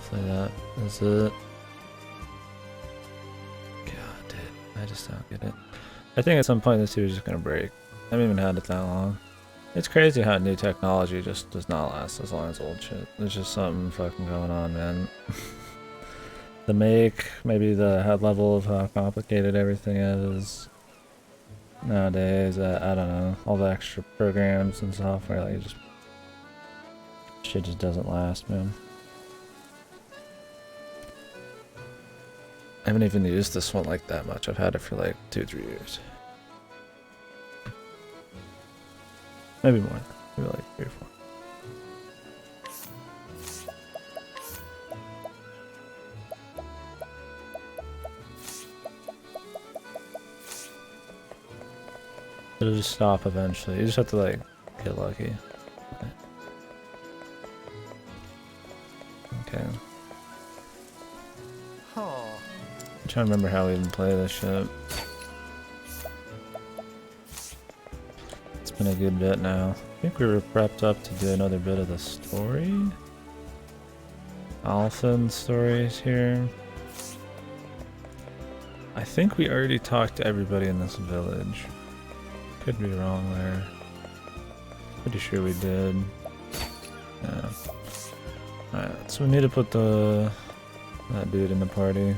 Hopefully that is it. God, dude, I just don't get it. I think at some point this is just gonna break. I haven't even had it that long. It's crazy how new technology just does not last as long as old shit. There's just something fucking going on, man. The make, maybe the level of how complicated everything is nowadays. I don't know. All the extra programs and software, like just shit just doesn't last, man. I haven't even used this one like that much. I've had it for like 2-3 years. Maybe more. Maybe like 3 or 4. It'll just stop eventually. You just have to like get lucky. Okay. I'm trying to remember how we even play this shit. It's been a good bit now. I think we were prepped up to do another bit of the story. Alphen stories here. I think we already talked to everybody in this village. Could be wrong there. Pretty sure we did. Yeah. Alright, so we need to put that dude in the party.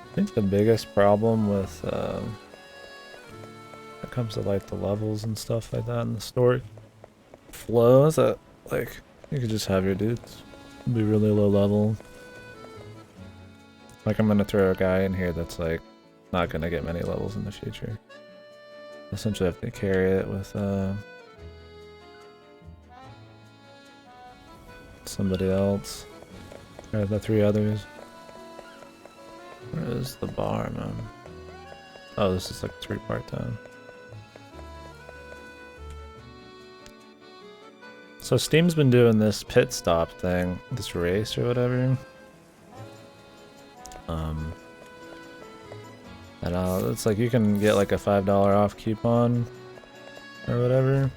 I think the biggest problem with when it comes to like the levels and stuff like that in the story flow is that like you could just have your dudes be really low level. Like I'm gonna throw a guy in here that's like not gonna get many levels in the future. Essentially have to carry it with somebody else. Or the 3 others. Where is the bar, man? Oh, this is like 3-part time. So Steam's been doing this pit stop thing, this race or whatever. And it's like you can get like a $5 off coupon or whatever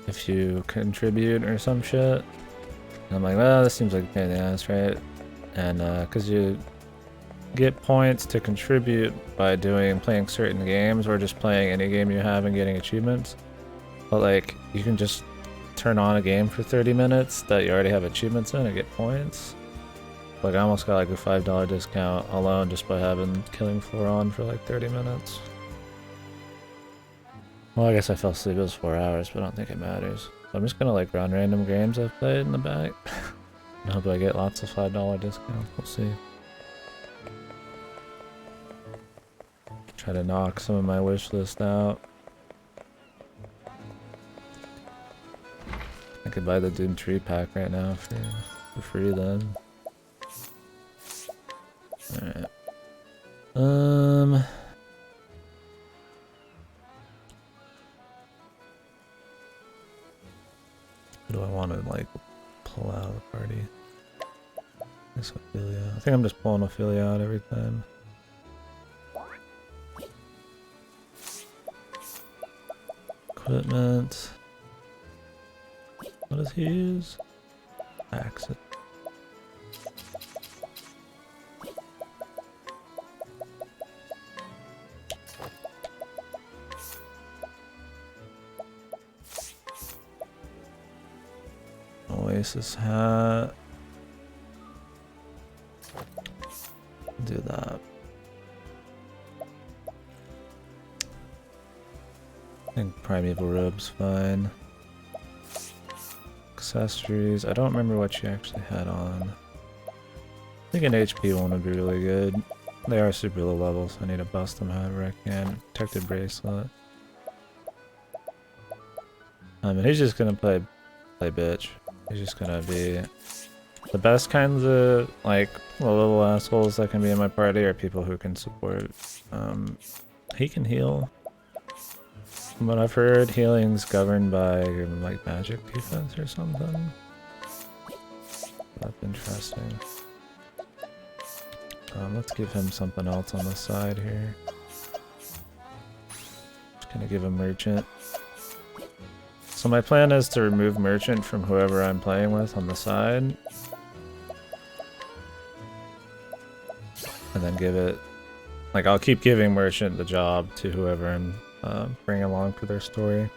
if you contribute or some shit. And I'm like, well, this seems like a pain in the ass, right? And because you get points to contribute by playing certain games or just playing any game you have and getting achievements. But like, you can just turn on a game for 30 minutes that you already have achievements in and get points. Like I almost got like a $5 discount alone just by having Killing Floor on for like 30 minutes. Well, I guess I fell asleep, it was 4 hours, but I don't think it matters. So I'm just gonna like run random games I've played in the back. I hope I get lots of $5 discounts, we'll see. Try to knock some of my wish list out. I could buy the Doom 3 pack right now for free then. Alright. Who do I want to like pull out of the party? I guess Ophelia. I think I'm just pulling Ophelia out every time. Equipment. What does he use? Axe. Oasis hat. Do that. I think Primeval Robe's fine. Accessories. I don't remember what she actually had on. I think an HP one would be really good. They are super low level, so I need to bust them however I can. Protected bracelet. And he's just gonna play bitch. He's just gonna be the best kinds of like little assholes that can be in my party are people who can support. He can heal. From what I've heard, healing's governed by like magic defense or something. That's interesting. Let's give him something else on the side here. Just gonna give him merchant. So my plan is to remove merchant from whoever I'm playing with on the side. And then give it... Like, I'll keep giving merchant the job to whoever I'm bringing along for their story.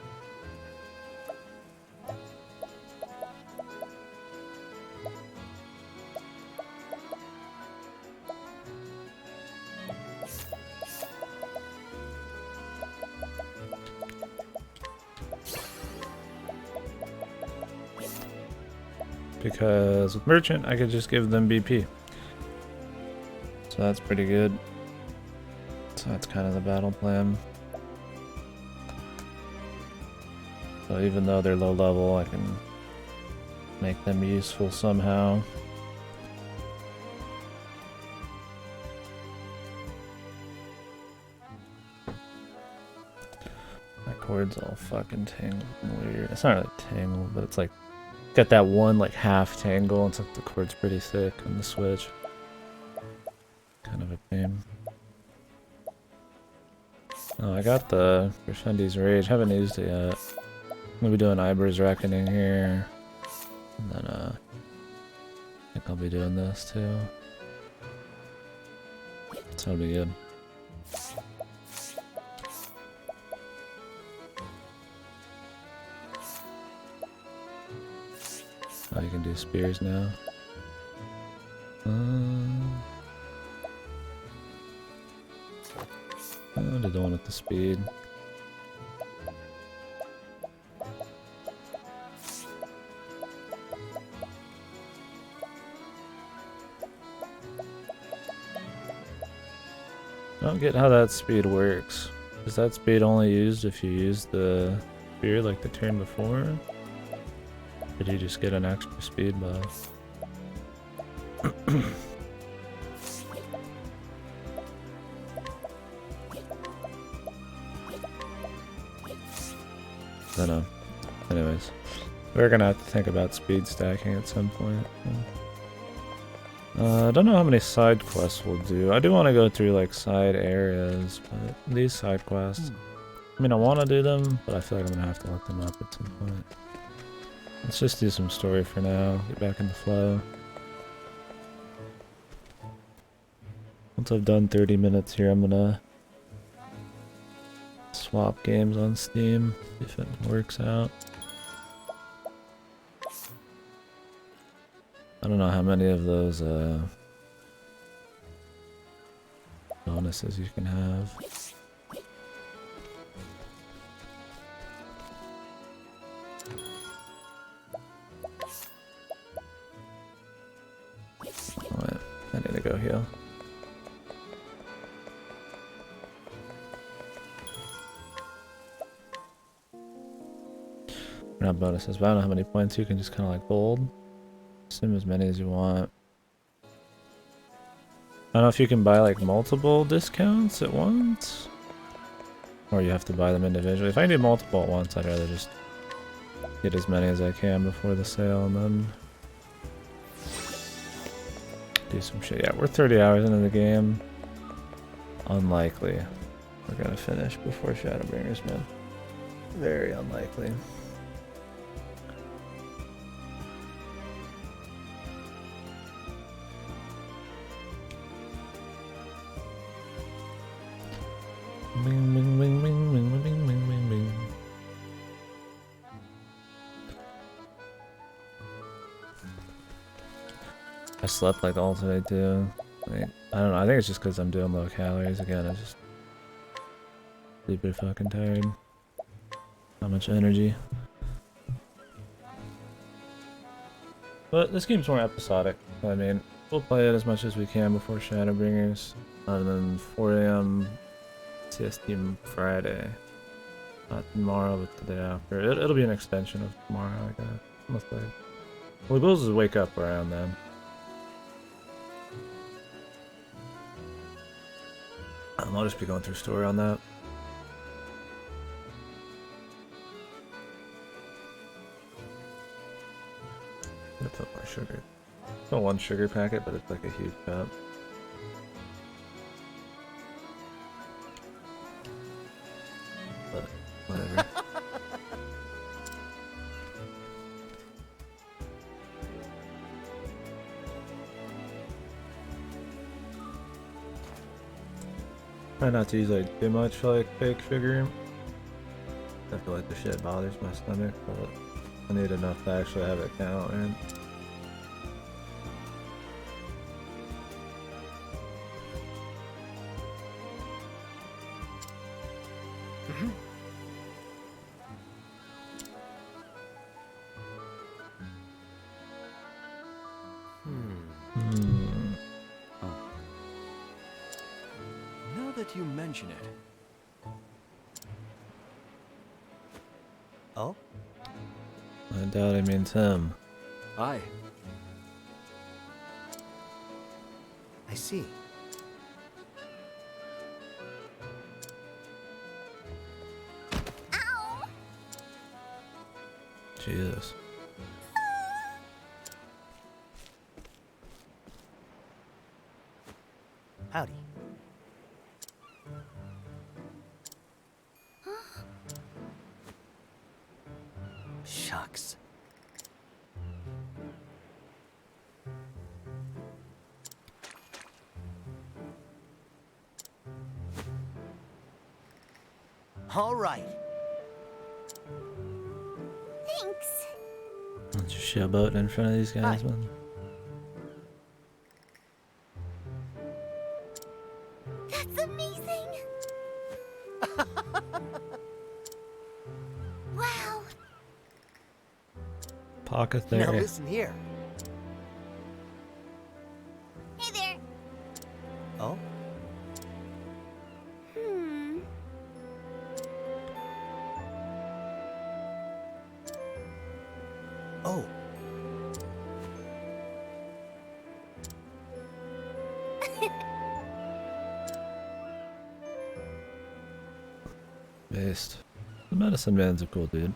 Because with merchant, I could just give them BP. So that's pretty good. So that's kind of the battle plan. So even though they're low level, I can make them useful somehow. My cord's all fucking tangled and weird. It's not really tangled, but it's like got that one like half tangle. It's like the cord's pretty thick on the Switch. Kind of a pain. Oh, I got the Crescendi's Rage. Haven't used it yet. I'm gonna be doing Iber's Reckoning here. And then I think I'll be doing this too. So it'll be good. Oh, you can do spears now. Oh, did the one with the speed. I don't get how that speed works. Is that speed only used if you use the spear like the turn before? Did you just get an extra speed buff? I don't know. Anyways, we're gonna have to think about speed stacking at some point. I don't know how many side quests we'll do. I do want to go through like side areas, but these side quests, I mean I want to do them, but I feel like I'm gonna have to look them up at some point. Let's just do some story for now, get back in the flow. Once I've done 30 minutes here, I'm gonna swap games on Steam, see if it works out. I don't know how many of those bonuses you can have. Oh, wait, I need to go heal. Not bonuses, but I don't know how many points you can just kind of like hold. Assume as many as you want. I don't know if you can buy like multiple discounts at once, or you have to buy them individually. If I can do multiple at once, I'd rather just get as many as I can before the sale and then do some shit. Yeah, we're 30 hours into the game. Unlikely we're gonna finish before Shadowbringers, man. Very unlikely. Bing, bing, bing, bing, bing, bing, bing, bing, bing. I slept like all today too. Like, I don't know, I think it's just because I'm doing low calories again. I just super fucking tired. Not much energy. But this game's more episodic. I mean, we'll play it as much as we can before Shadowbringers. Other than 4 AM CST Friday. Not tomorrow, but the day after. It'll be an extension of tomorrow, I guess. Unless they... Well, we'll just wake up around then. I'll just be going through story on that. I'm gonna put more sugar. It's not one sugar packet, but it's like a huge cup. Try not to use like too much like fake sugar. I feel like the shit bothers my stomach, but I need enough to actually have it count, man. Now that you mention it. Oh? I doubt he means him. Aye. I see. Ow! Jesus. Howdy. Shucks. All right. Thanks. Don't you showboat in front of these guys, Hi. man. That's amazing. Wow. Pocket Now there. listen here. Hey there. Oh? Oh. Based. The medicine man's a cool dude.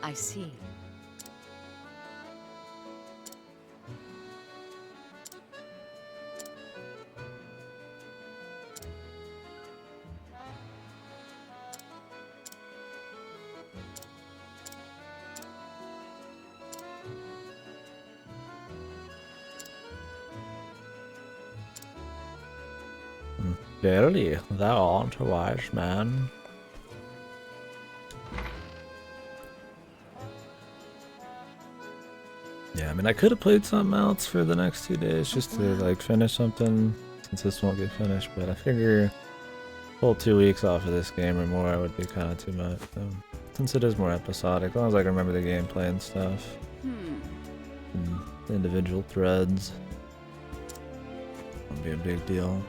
I see. Verily, thou art a wise man. Yeah, I mean, I could have played something else for the next 2 days just to like finish something, since this won't get finished. But I figure pull 2 weeks off of this game or more would be kind of too much. Since it is more episodic, as long as I can remember the gameplay and stuff, and the individual threads, won't be a big deal.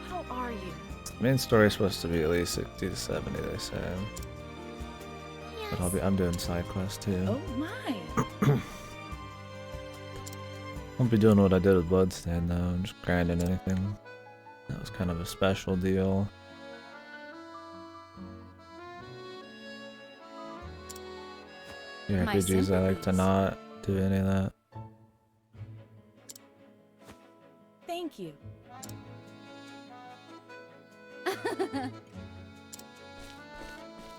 How are you? The main story is supposed to be at least 60 to 70, they say. But I'm doing side quests too. Oh my. Won't be doing what I did with Bloodstain though, I'm just grinding anything. That was kind of a special deal. Yeah, My RPGs I like to sympathies. not do any of that. Thank you.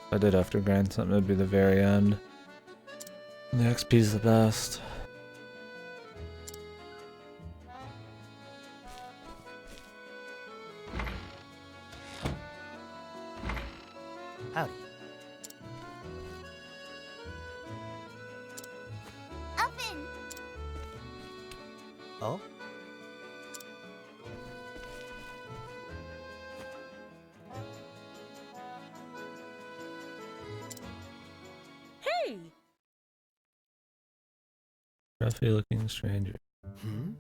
If I did have to grind something, it'd be the very end. And the XP's the best. Howdy. Oven. Oh? Hey. Scruffy looking stranger. Hmm?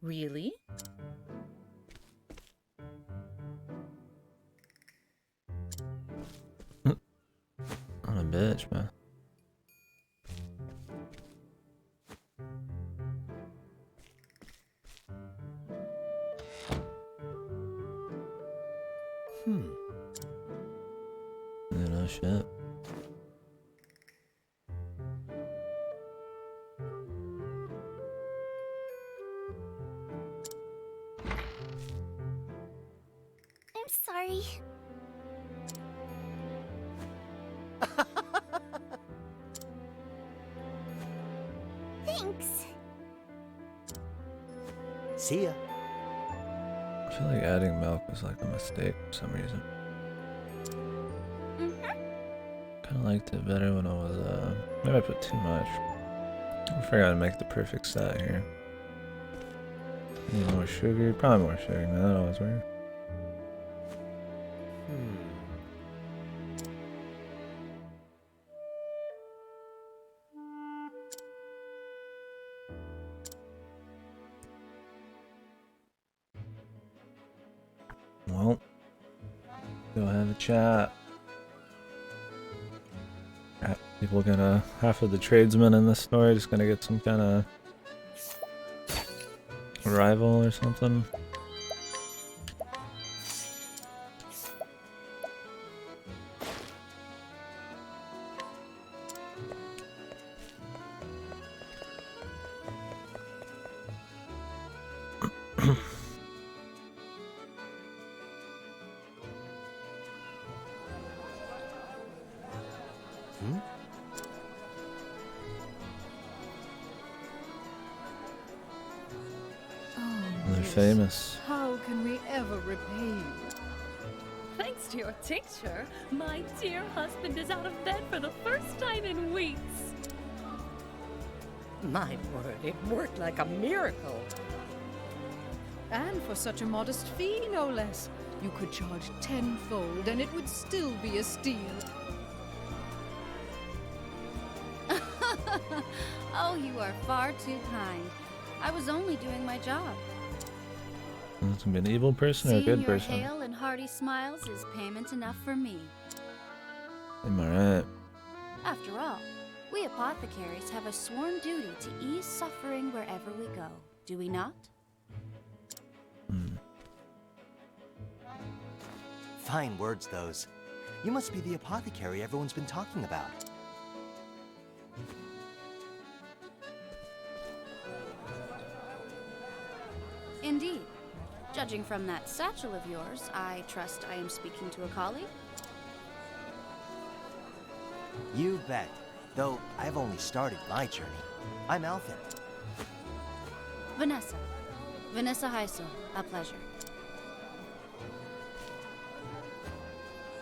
Really? What a bitch, man. You know, shit. I'm sorry. See ya. I feel like adding milk was like a mistake for some reason. Kind of liked it better when it was, maybe I put too much. I figured I'd make the perfect set here. Need more sugar? Probably more sugar, man. That always works. Well, go have a chat. People gonna, half of the tradesmen in this story just gonna get some kind of rival or something. They're famous. How can we ever repay you? Thanks to your tincture, my dear husband is out of bed for the first time in weeks. My word, it worked like a miracle. And for such a modest fee, no less. You could charge tenfold and it would still be a steal. Oh, you are far too kind. I was only doing my job. It's gonna be an evil person or a Seeing good your person? hale and hearty smiles is payment enough for me. Am I right? After all, we apothecaries have a sworn duty to ease suffering wherever we go, do we not? Fine words, those. You must be the apothecary everyone's been talking about. Indeed. Judging from that satchel of yours, I trust I am speaking to a colleague? You bet. Though I've only started my journey. I'm Alphen. Vanessa. Vanessa Heisel. A pleasure.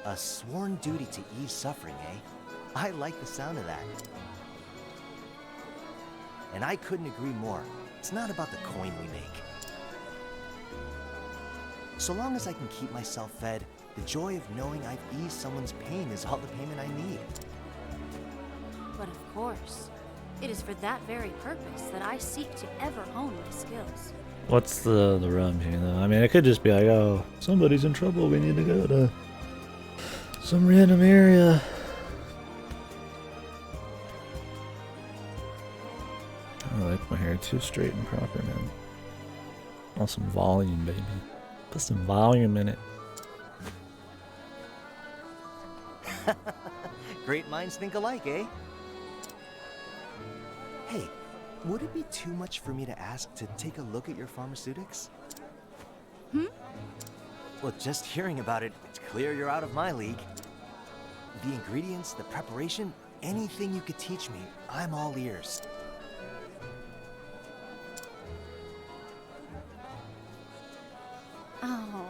A sworn duty to ease suffering, eh? I like the sound of that. And I couldn't agree more. It's not about the coin we make. So long as I can keep myself fed, the joy of knowing I've eased someone's pain is all the payment I need. But of course, it is for that very purpose that I seek to ever hone my skills. What's the rum here though? I mean, it could just be like, oh, somebody's in trouble. We need to go to some random area. I like my hair too straight and proper, man. Want some volume, baby. Put some volume in it. Great minds think alike, eh? Hey, would it be too much for me to ask to take a look at your pharmaceutics? Well, just hearing about it, it's clear you're out of my league. The ingredients, the preparation, anything you could teach me, I'm all ears. Oh,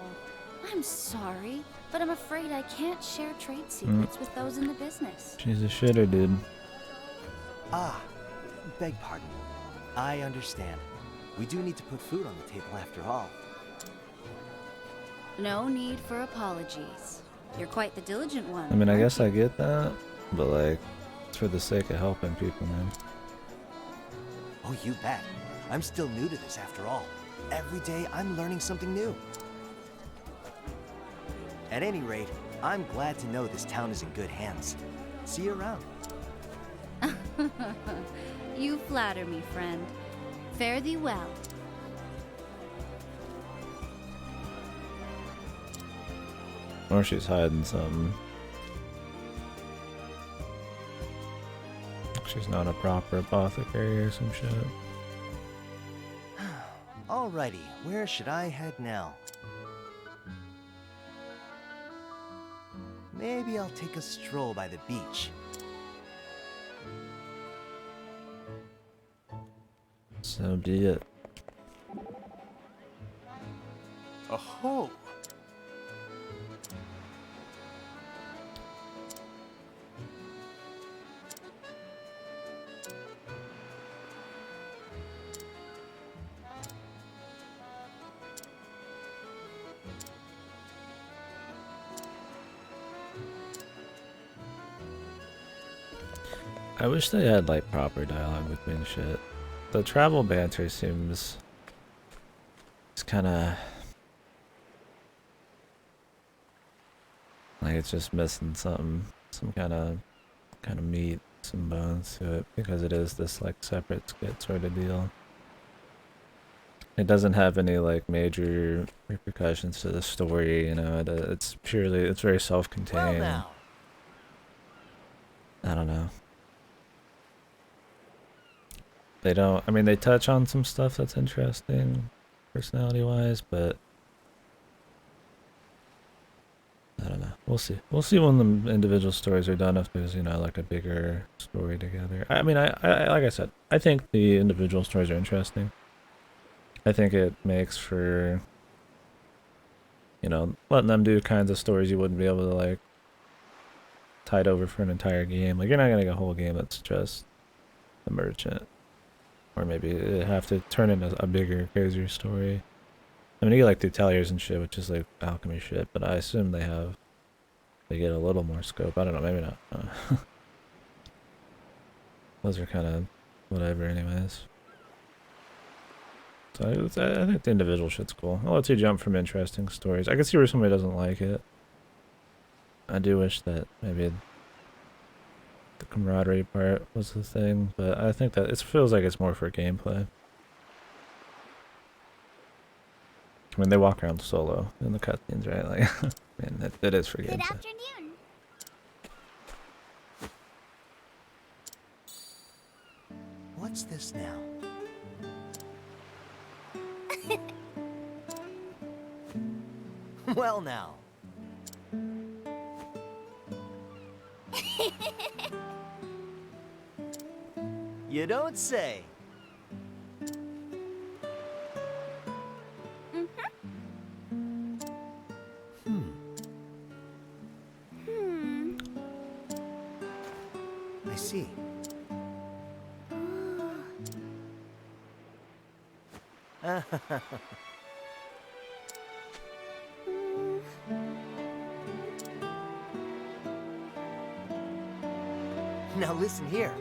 I'm sorry, but I'm afraid I can't share trade secrets with those in the business. She's a shitter, dude. Ah, beg pardon. I understand. We do need to put food on the table after all. No need for apologies. You're quite the diligent one. I mean, I aren't guess you? I get that, but like, it's for the sake of helping people, man. Oh, you bet. I'm still new to this after all. Every day I'm learning something new. At any rate, I'm glad to know this town is in good hands. See you around. You flatter me, friend. Fare thee well. Or she's hiding something. She's not a proper apothecary or some shit. Alrighty, where should I head now? Maybe I'll take a stroll by the beach. So be it. Oh. I wish they had like proper dialogue between shit. The travel banter seems it's kind of like it's just missing something, some kind of meat, some bones to it, because it is this like separate skit sort of deal. It doesn't have any like major repercussions to the story, you know. It's very Well self-contained. now. I don't know. They don't. I mean, they touch on some stuff that's interesting, personality-wise, but I don't know. We'll see. We'll see when the individual stories are done, if there's, you know, like a bigger story together. I mean, I like I said, I think the individual stories are interesting. I think it makes for, you know, letting them do kinds of stories you wouldn't be able to like tide over for an entire game. Like, you're not gonna get a whole game that's just the merchant. Or maybe it have to turn into a bigger, crazier story. I mean, you get like Tuteliers and shit, which is like alchemy shit, but I assume they get a little more scope. I don't know, maybe not. Those are kind of whatever, anyways. So I think the individual shit's cool. I'll let you jump from interesting stories. I can see where somebody doesn't like it. I do wish that maybe the camaraderie part was the thing, but I think that it feels like it's more for gameplay. I mean, they walk around solo in the cutscenes, right? Like, man, it is for Good gameplay. afternoon. What's this now? Well now. You don't say. I see. Now listen here.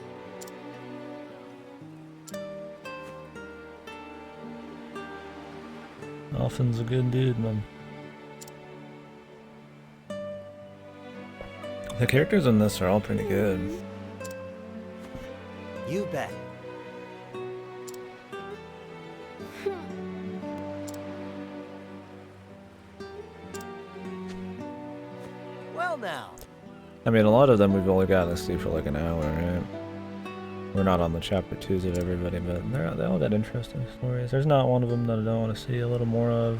Alphen's a good dude, man. The characters in this are all pretty good. You bet. Well now. I mean, a lot of them we've only gotten to see for like an hour, right? We're not on the chapter 2s of everybody, but they all got interesting stories. There's not one of them that I don't want to see a little more of.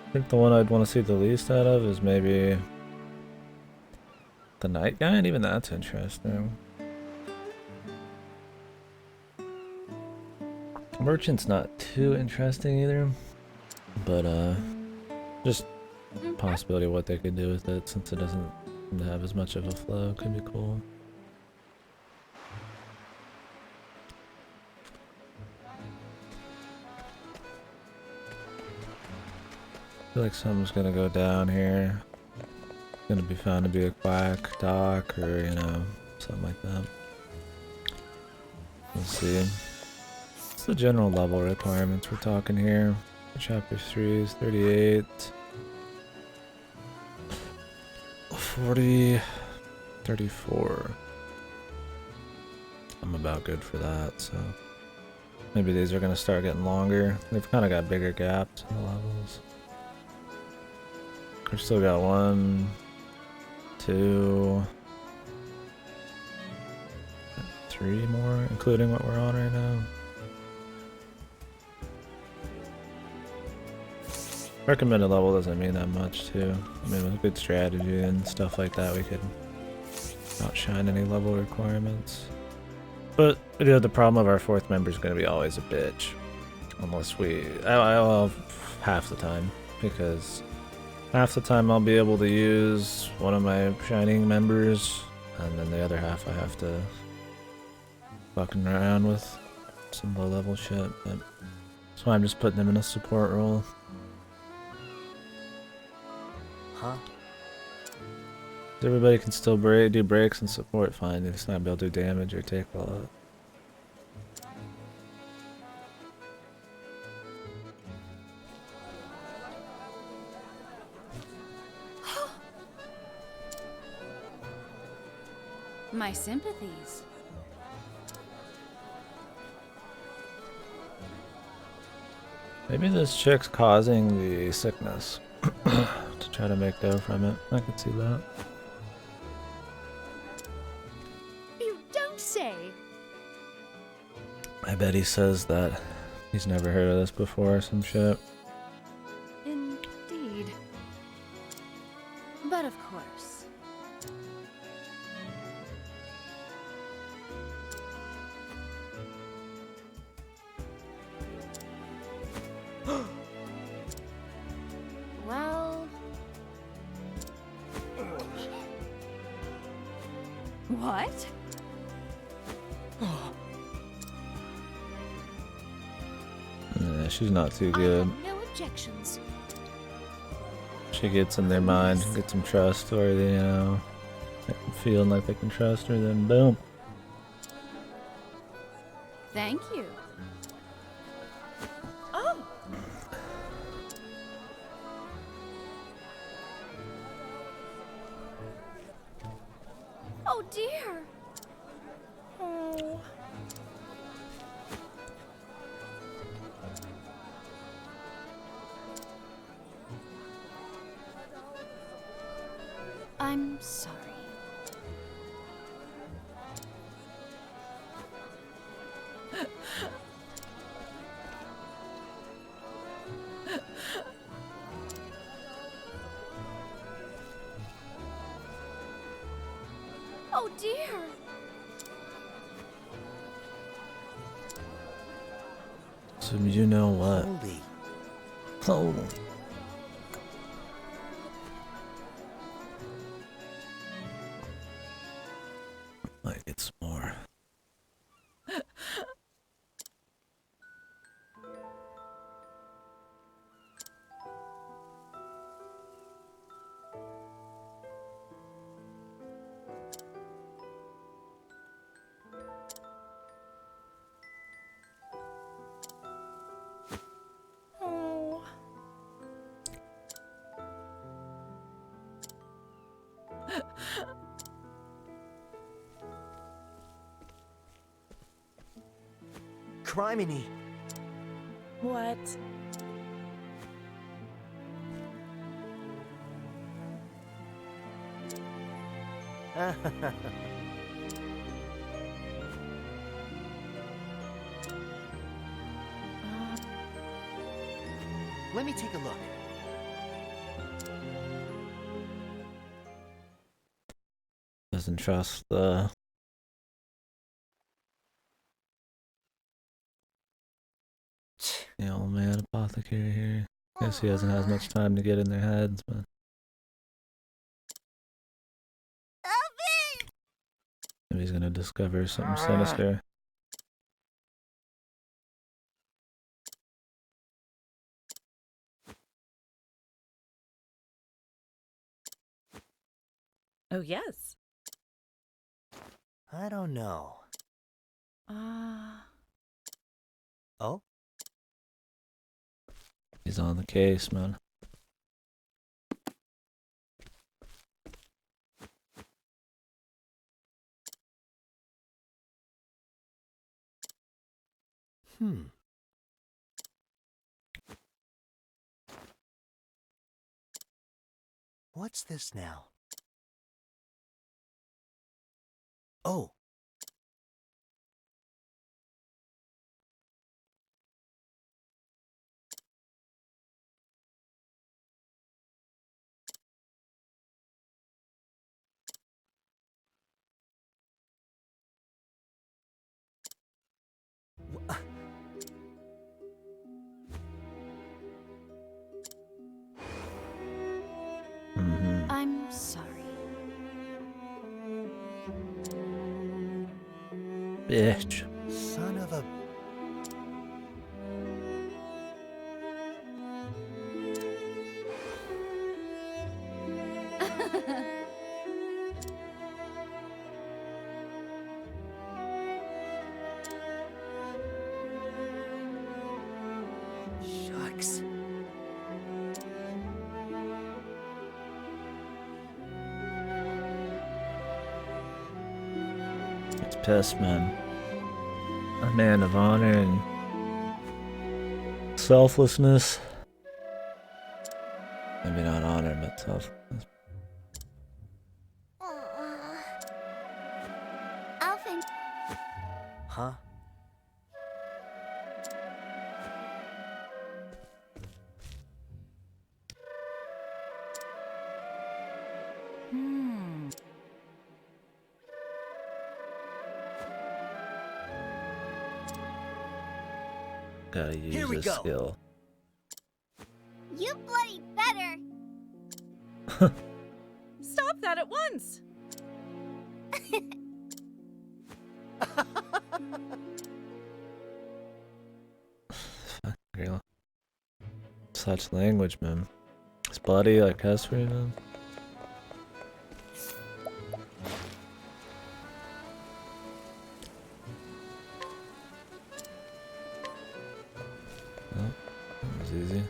I think the one I'd want to see the least out of is maybe the night guy, and even that's interesting. Merchant's not too interesting either, but just possibility of what they could do with it, since it doesn't have as much of a flow, could be cool. I feel like something's gonna go down here. It's gonna be found to be a quack dock, or, you know, something like that. Let's see. What's the general level requirements we're talking here? Chapter 3 is 38. 40. 34. I'm about good for that, so maybe these are gonna start getting longer. They've kind of got bigger gaps in the levels. We've still got 1, 2, 3 more, including what we're on right now. Recommended level doesn't mean that much too. I mean, with good strategy and stuff like that, we could outshine any level requirements. But, you know, the problem of our 4th member is going to be always a bitch. Unless well, half the time. because half the time I'll be able to use one of my Shining members, and then the other half I have to fucking around with some low level shit, but that's why I'm just putting them in a support role. Huh? Everybody can still do breaks and support fine, they just not be able to do damage or take all that. My sympathies. Maybe this chick's causing the sickness to try to make dough from it. I could see that. You don't say. I bet he says that he's never heard of this before or some shit. Indeed. But of course. Well... What? Yeah, she's not too I good. have no objections. She gets in their mind, gets some trust, or they, you know, feeling like they can trust her, then boom. Thank you. Oh! Oh dear! Oh. I'm sorry. Oh dear! So you know what? Holy. Oh. Might get some more. Oh. Criminy. What? Let me take a look. Doesn't trust the old man apothecary here. Guess he hasn't had much time to get in their heads, but Alvin! maybe he's gonna discover something sinister. Oh, yes. I don't know. Oh? He's on the case, man. What's this now? Oh. I'm sorry. Bitch. Son of a... Shucks. It's pissed, man. A man of honor and selflessness. Maybe not honor, but selflessness. Alvin, Huh? Hmm. Gotta use Here we this go. skill. you bloody better. Stop that at once! Real. Such language, man. It's bloody like cuss for you, man. Oh, that was easy.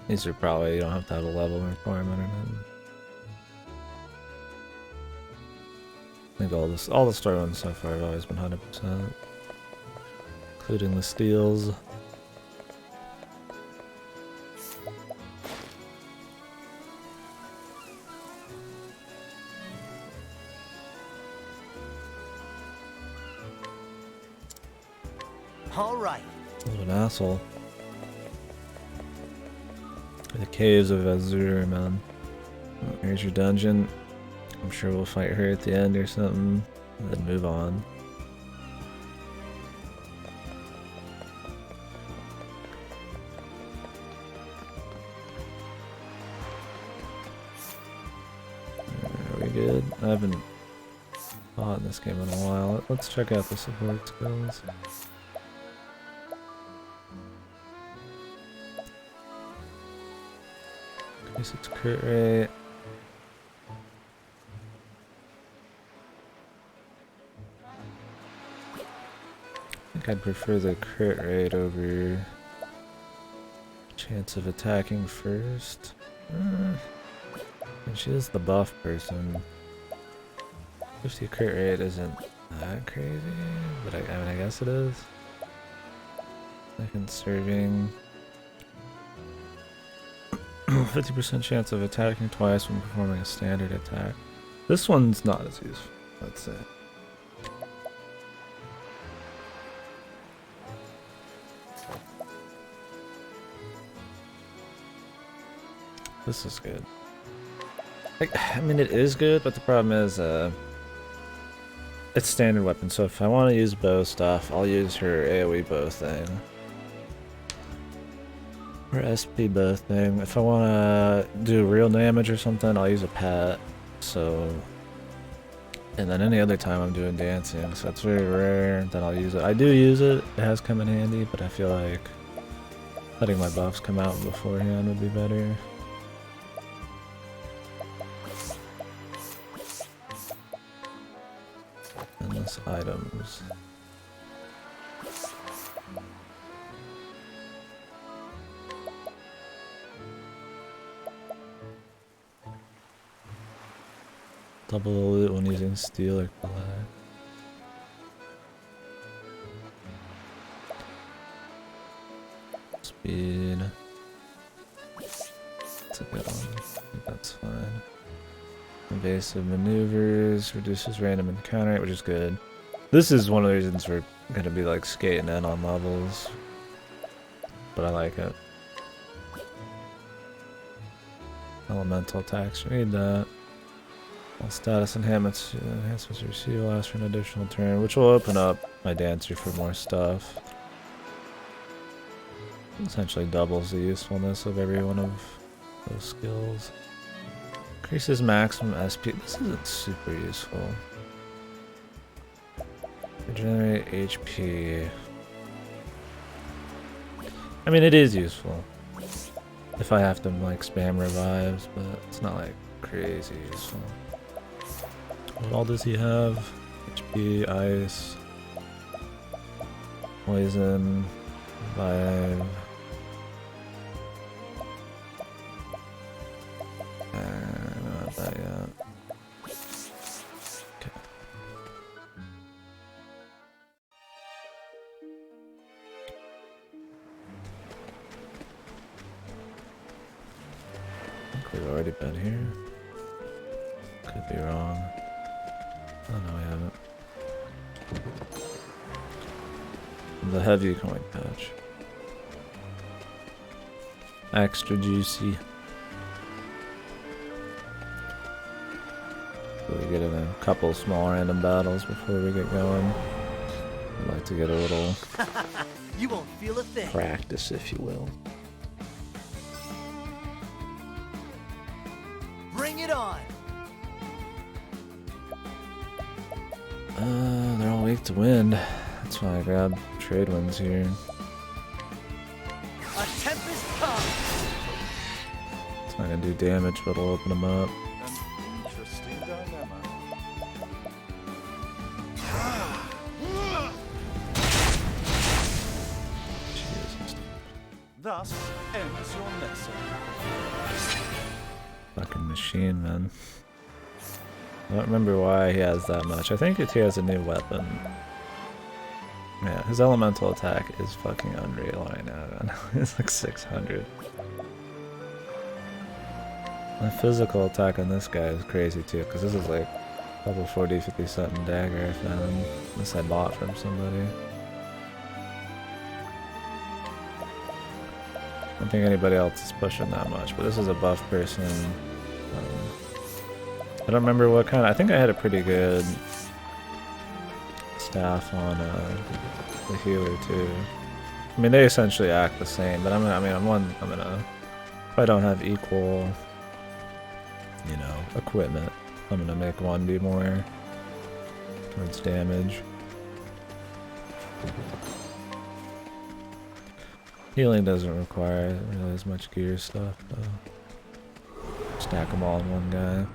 These are probably, you don't have to have a level requirement or nothing. I think all the story ones so far have always been 100%. Including the steals. All right. What an asshole. The caves of Azure, man. Oh, here's your dungeon. I'm sure we'll fight her at the end or something, and then move on. Are we good? I haven't fought in this game in a while. Let's check out the support skills. Increase its crit rate. I think I'd prefer the crit rate over chance of attacking first. And she is the buff person. 50 crit rate isn't that crazy, but I mean, I guess it is. Second serving. 50% chance of attacking twice when performing a standard attack. This one's not as useful, let's say. This is good. I mean, it is good, but the problem is, it's standard weapon, so if I want to use bow stuff, I'll use her AoE bow thing. Or SP bow thing. If I want to do real damage or something, I'll use a pet, so... And then any other time I'm doing dancing, so it's very rare that I'll use it. I do use it, it has come in handy, but I feel like letting my buffs come out beforehand would be better. Endless items. Double the loot when using steel or black. Speed. That's a good one. I think that's fine. Evasive maneuvers, reduces random encounter rate, which is good. This is one of the reasons we're gonna be like skating in on levels. But I like it. Elemental attacks, read that. All status enhancements receive will last for an additional turn, which will open up my dancer for more stuff. Essentially doubles the usefulness of every one of those skills. Increases maximum SP. This isn't super useful. Regenerate HP. I mean, it is useful if I have to like spam revives, but it's not like crazy useful. What all does he have? HP, ice, poison, revive. Not that yet. Okay. I think we've already been here. Could be wrong. Oh no, we haven't. The heavy coin patch. Extra juicy. We get in a couple small random battles before we get going. I'd like to get a little You won't feel a thing. practice, if you will. Bring it on. They're all weak to wind. That's why I grabbed trade winds here. A tempest comes. It's not gonna do damage, but it'll open them up. An interesting dilemma. Jesus. Thus ends your lesson. Fucking machine, man. I don't remember why he has that much. I think he has a new weapon. Yeah, his elemental attack is fucking unreal right now, man. It's like 600. The physical attack on this guy is crazy too, because this is like level 40, 50 something dagger I found. This I bought from somebody. I don't think anybody else is pushing that much, but this is a buff person. I don't remember what kind. I think I had a pretty good staff on the healer too. I mean, they essentially act the same, but I'm gonna. If I don't have equal, you know, equipment, I'm gonna make one be more towards damage. Healing doesn't require really as much gear stuff, though. Stack them all in one guy.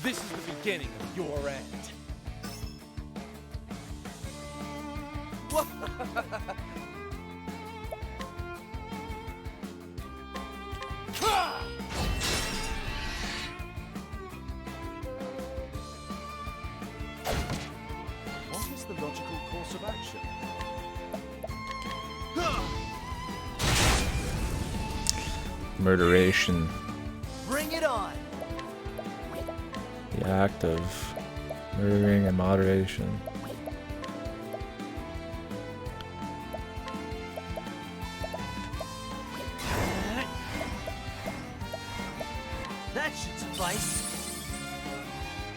This is the beginning of your end. What is the logical course of action? Murderation. Bring it on. The act of murdering in moderation. That should suffice.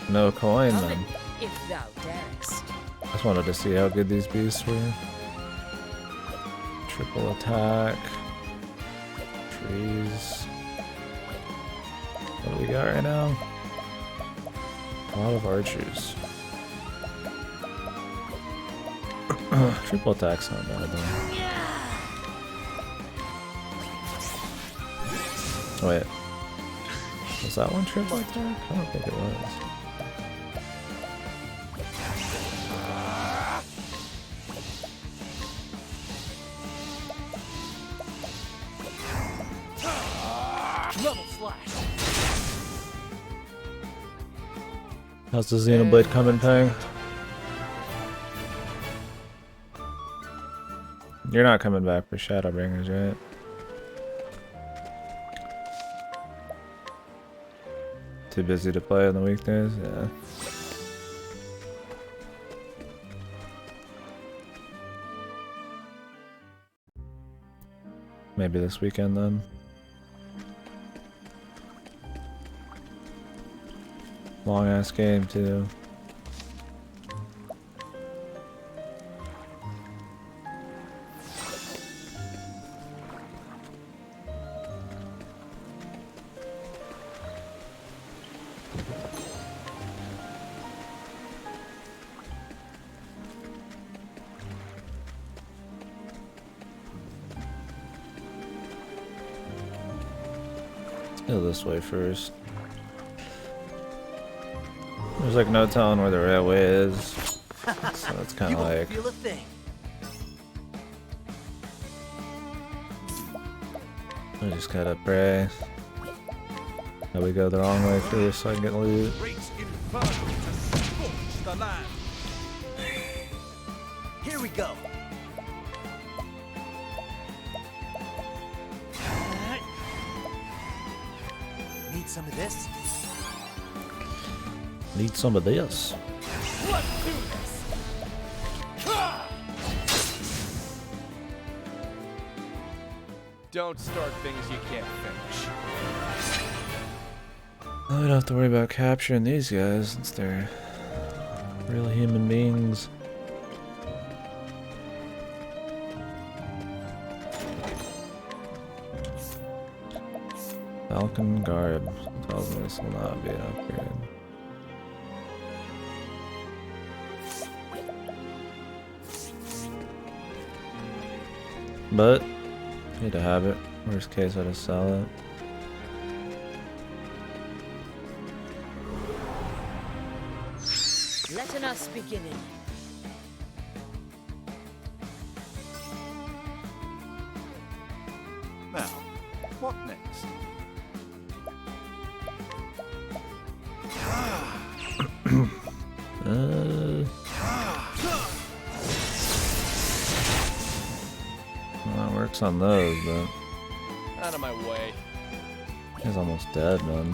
No coin Come then. in, if thou darest. I just wanted to see how good these beasts were. Triple attack. Trees. What do we got right now? A lot of archers. Triple attack's not bad though. Oh wait. Was that one triple attack? I don't think it was. Level slash. How's the Xenoblade coming, Pang? You're not coming back for Shadowbringers, right? Too busy to play on the weekdays? Yeah. Maybe this weekend then. Long ass game too. Go this way first. There's like no telling where the right way is, so it's kind You of won't like feel a thing. I just gotta pray that we go the wrong way first so I can get loot. Great inferno to scorch the land. Here we go. Need some of this? Need some of this. Let's do this. Ha! Don't start things you can't finish. I don't have to worry about capturing these guys since they're real human beings. Falcon Guard tells me this will not be an upgrade. But, need to have it. Worst case, I just sell it. Letting us begin it. Now, what next? Well, that works on those, but Out of my way. he's almost dead, man.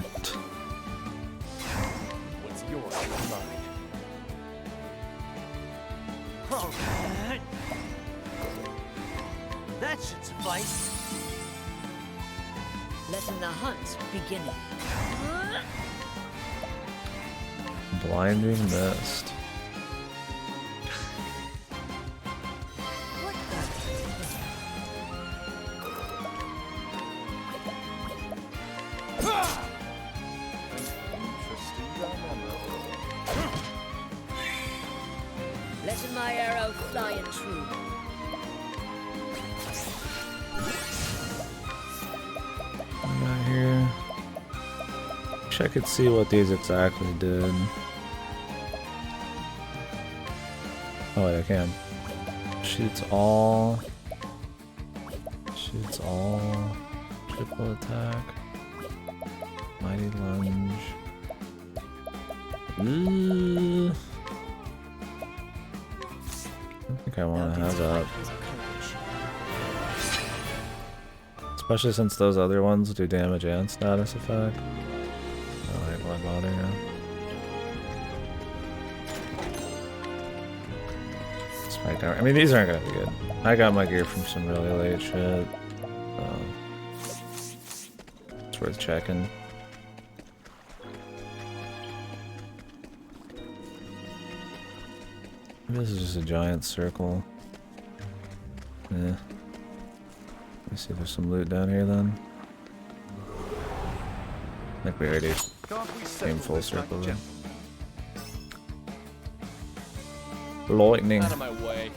What's yours is mine. Alright. That should suffice. Letting the hunt begin it. Blinding mist. What Interesting dilemma. Letting my arrow fly and true. What we got here? Wish I could see what these exactly did. Oh wait, I can. Shoots all. Shoots all. Triple attack. Mighty lunge. Ooh. I don't think I want to have that. Especially since those other ones do damage and status effect. Oh, wait, why bother now? Spike down. I mean, these aren't gonna be good. I got my gear from some really late shit. It's worth checking. Maybe this is just a giant circle. Yeah. Let me see if there's some loot down here then. I think we already Can't we came settle full this like circle then. gentlemen? Lightning. Out of my way.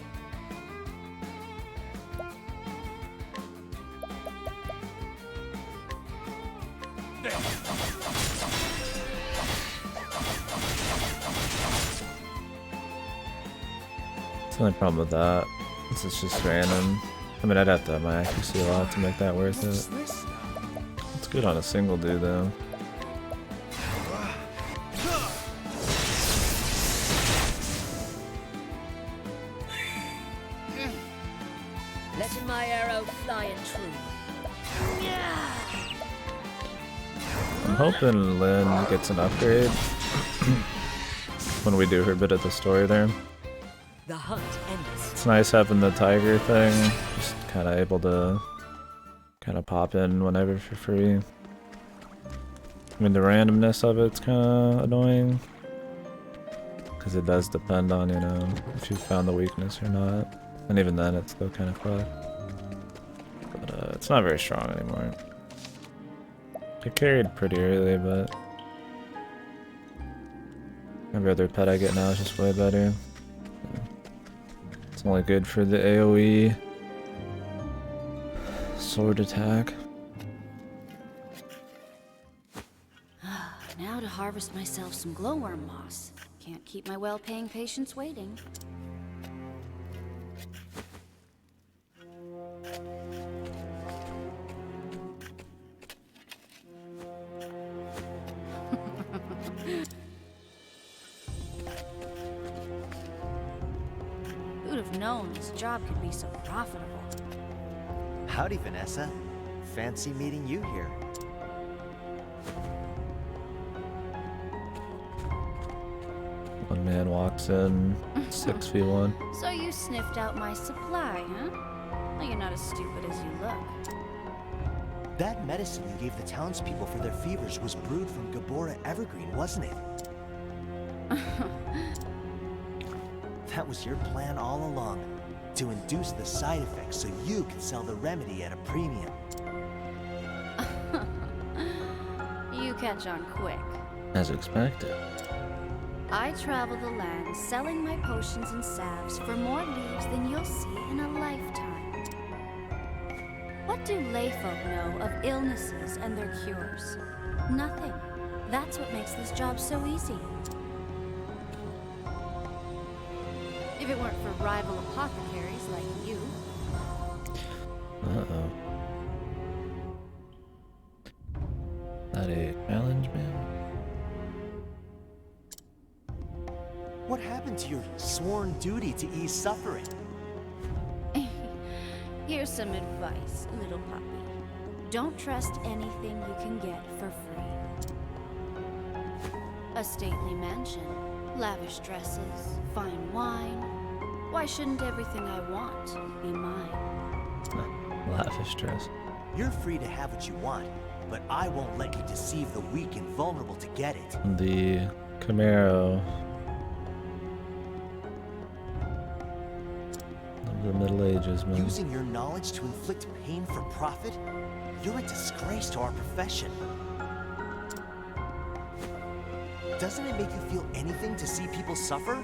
That's the only problem with that. Is it's just random. I mean, I'd have to have my accuracy a lot to make that worth What's it. this now? It's good on a single dude though. Letting my arrow fly and true. Yeah. I'm hoping Lynn gets an upgrade when we do her bit of the story there. The hunt ends. It's nice having the tiger thing, just kind of able to kind of pop in whenever for free. I mean, the randomness of it's kind of annoying. Because it does depend on, you know, if you found the weakness or not. And even then, it's still kind of fucked. But it's not very strong anymore. It carried pretty early, but every other pet I get now is just way better. It's only good for the AoE sword attack. Now to harvest myself some glowworm moss. Can't keep my well-paying patients waiting. Who'd have known this job could be so profitable? Howdy, Vanessa. Fancy meeting you here. One man walks in, 6v1. So you sniffed out my supply, huh? Well, you're not as stupid as you look. That medicine you gave the townspeople for their fevers was brewed from Gabora Evergreen, wasn't it? That was your plan all along, to induce the side effects so you could sell the remedy at a premium. You catch on quick. As expected. I travel the land selling my potions and salves for more leaves than you'll see in a lifetime. What do layfolk know of illnesses and their cures? Nothing. That's what makes this job so easy. If it weren't for rival apothecaries like you. Uh-oh. That a challenge, man? What happened to your sworn duty to ease suffering? Here's some advice, little puppy. Don't trust anything you can get for free. A stately mansion, lavish dresses, fine wine. Why shouldn't everything I want be mine? Lavish dress. You're free to have what you want, but I won't let you deceive the weak and vulnerable to get it. The Camaro of the Middle Ages, man. Using your knowledge to inflict pain for profit? You're a disgrace to our profession. Doesn't it make you feel anything to see people suffer?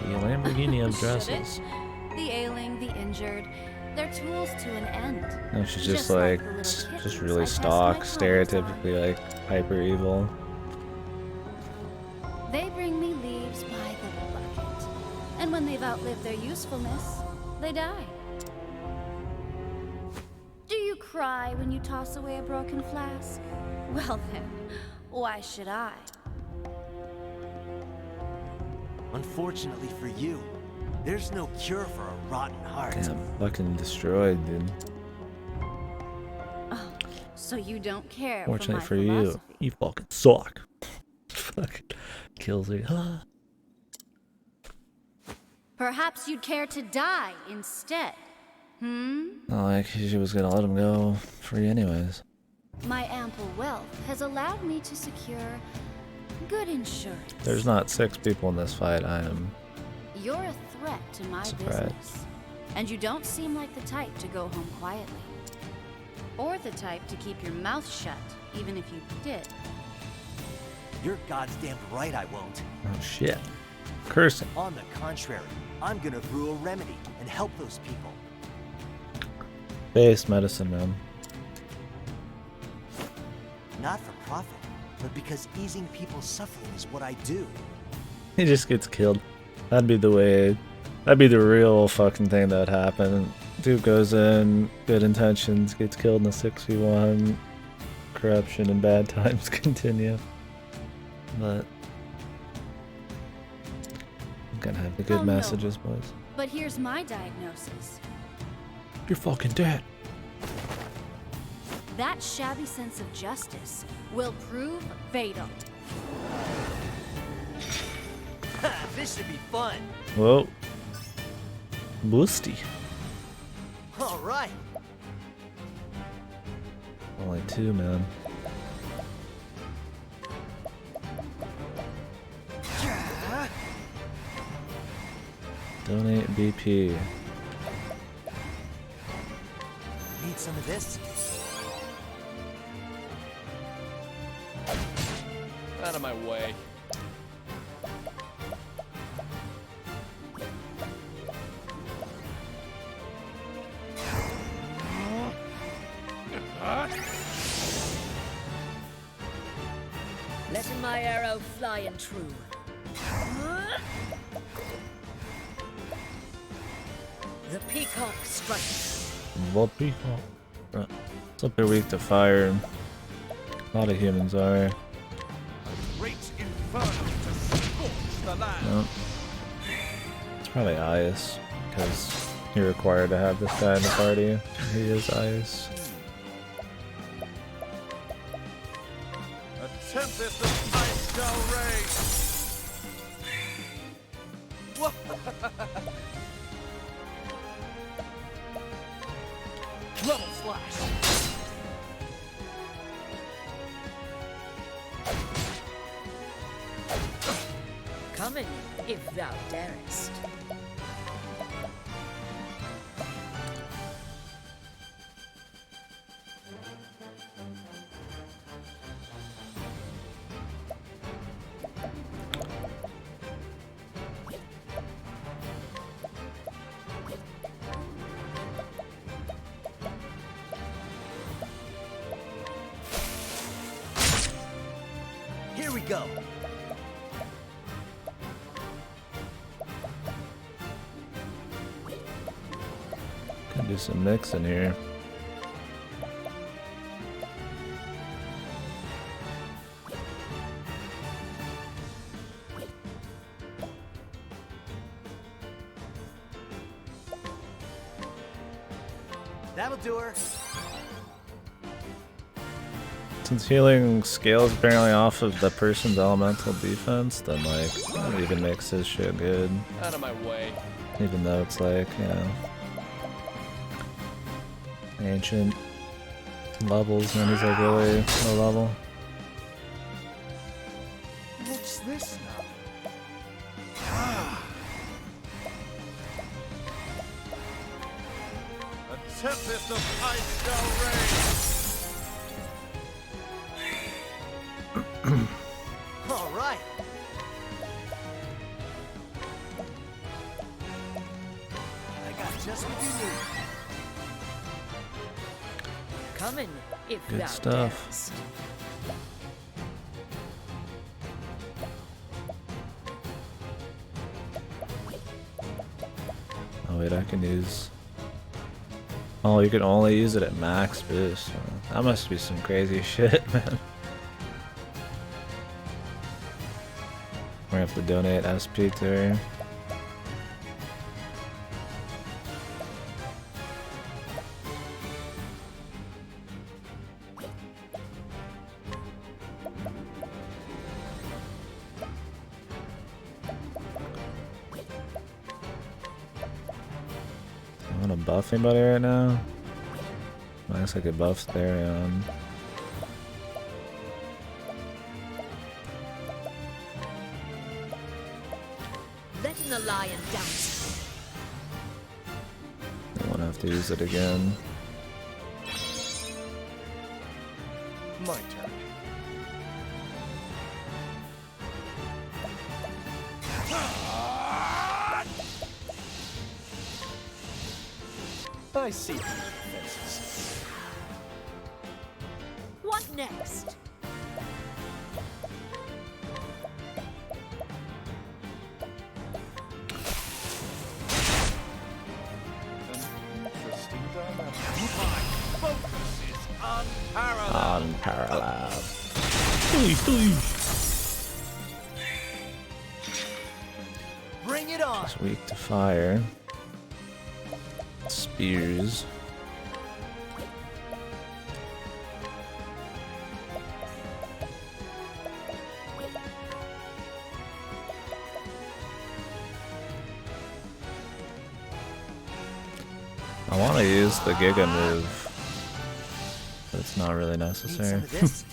The Lamborghini of Should it? dresses. The ailing, the injured, they're tools to an end. No, she's Just just like, like the little just kittens really I test stock, my stereotypically like hyper evil. They bring me leaves by the bucket. And when they've outlived their usefulness, they die. Do you cry when you toss away a broken flask? Well then, why should I? Unfortunately for you, there's no cure for a rotten heart. Damn, fucking destroyed, dude. Oh, so you don't care Fortunately for for my you, philosophy. you fucking suck. Fucking kills me. Perhaps you'd care to die instead. Not like she was gonna let him go free anyways. My ample wealth has allowed me to secure good insurance. There's not 6 people in this fight. I am. You're a threat to my Surprised. business. And you don't seem like the type to go home quietly. Or the type to keep your mouth shut, even if you did. You're goddamn right I won't. Oh shit. Cursing. On the contrary, I'm gonna brew a remedy and help those people. Base medicine, man. Not for profit, but because easing people's suffering is what I do. He just gets killed. That'd be the way. That'd be the real fucking thing that would happen. Dude goes in, good intentions, gets killed in a 6v1. Corruption and bad times continue. But I'm gonna have the good Oh, no. messages, boys. But here's my diagnosis. You're fucking dead. That shabby sense of justice will prove fatal. This should be fun. Whoa. Boosty. All right. Oh, Only 2, man. Donate BP. Need some of this? Out of my way. Letting my arrow fly and true. The peacock strikes. What people? It's up there weak to fire. A lot of humans are. Great inferno to scorch the land. Nope. It's probably Ice, because you're required to have this guy in the party. He is Ice. A tempest of ice shall rage. Level slash. Coming, if thou darest. Here we go. Can do some mixing here. That'll do her. Since healing scales apparently off of the person's elemental defense, then like it even makes his shit good. Out of my way. Even though it's like, ancient levels and he's like really low level. What's this now? A tempest of ice shall rage. All right. I got just what you need. Coming, if Good thou stuff. darest. Oh wait, I can use... Oh, you can only use it at max boost. Oh, that must be some crazy shit, man. We're gonna have to donate SP to her. I wanna buff anybody right now? I guess I could buff Therion. Letting the lion dance. I won't have to use it again. My turn. I see through your defenses. What next? Interesting dilemma. My focus is unparalleled. Unparalleled. Bring it on. It's weak to fire. Spears. I want to use the Giga move. but it's not really Need necessary. some of this?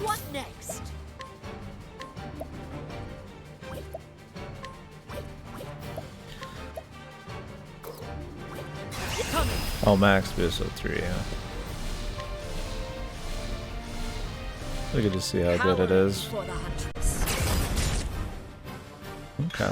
What next? Oh, max boost of 3, yeah. We could just see how good it is. For the huntress. Okay.